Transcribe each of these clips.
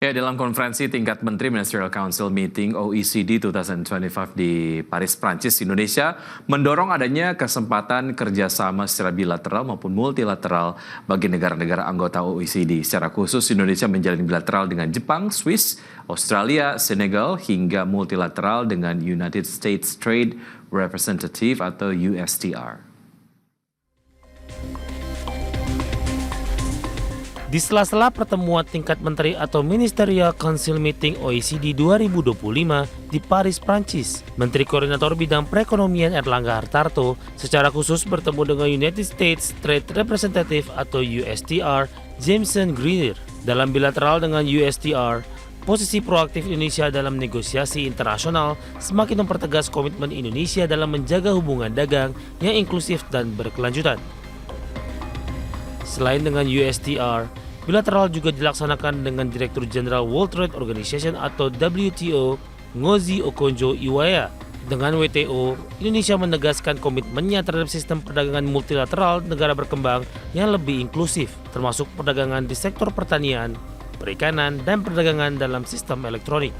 Ya, dalam konferensi tingkat Menteri Ministerial Council Meeting OECD 2025 di Paris, Prancis, Indonesia mendorong adanya kesempatan kerjasama secara bilateral maupun multilateral bagi negara-negara anggota OECD. Secara khusus, Indonesia menjalin bilateral dengan Jepang, Swiss, Australia, Senegal, hingga multilateral dengan United States Trade Representative atau USTR. Di sela-sela pertemuan tingkat menteri atau Ministerial Council Meeting OECD 2025 di Paris, Prancis, Menteri Koordinator Bidang Perekonomian Erlangga Hartarto secara khusus bertemu dengan United States Trade Representative atau USTR, Jameson Greer. Dalam bilateral dengan USTR, posisi proaktif Indonesia dalam negosiasi internasional semakin mempertegas komitmen Indonesia dalam menjaga hubungan dagang yang inklusif dan berkelanjutan. Selain dengan USTR, bilateral juga dilaksanakan dengan Direktur Jenderal World Trade Organization atau WTO, Ngozi Okonjo-Iweala. Dengan WTO, Indonesia menegaskan komitmennya terhadap sistem perdagangan multilateral negara berkembang yang lebih inklusif, termasuk perdagangan di sektor pertanian, perikanan, dan perdagangan dalam sistem elektronik.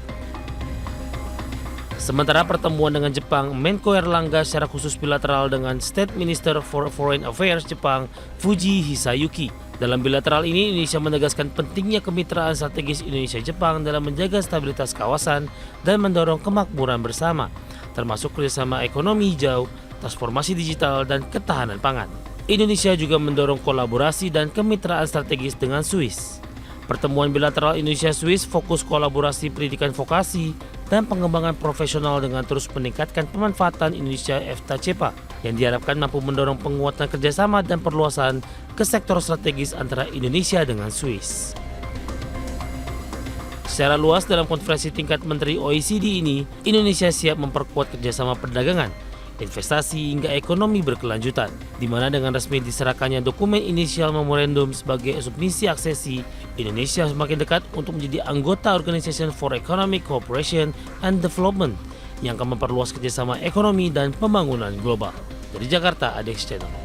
Sementara pertemuan dengan Jepang, Menko Erlangga secara khusus bilateral dengan State Minister for Foreign Affairs Jepang, Fuji Hisayuki. Dalam bilateral ini, Indonesia menegaskan pentingnya kemitraan strategis Indonesia-Jepang dalam menjaga stabilitas kawasan dan mendorong kemakmuran bersama, termasuk kerjasama ekonomi hijau, transformasi digital, dan ketahanan pangan. Indonesia juga mendorong kolaborasi dan kemitraan strategis dengan Swiss. Pertemuan bilateral Indonesia-Swiss fokus kolaborasi pendidikan vokasi dan pengembangan profesional dengan terus meningkatkan pemanfaatan Indonesia EFTA-CEPA yang diharapkan mampu mendorong penguatan kerjasama dan perluasan ke sektor strategis antara Indonesia dengan Swiss. Secara luas dalam konferensi tingkat Menteri OECD ini, Indonesia siap memperkuat kerjasama perdagangan, investasi hingga ekonomi berkelanjutan, di mana dengan resmi diserahkannya dokumen inisial memorandum sebagai submisi aksesi, Indonesia semakin dekat untuk menjadi anggota Organization for Economic Cooperation and Development yang akan memperluas kerjasama ekonomi dan pembangunan global. Dari Jakarta, Adex Channel.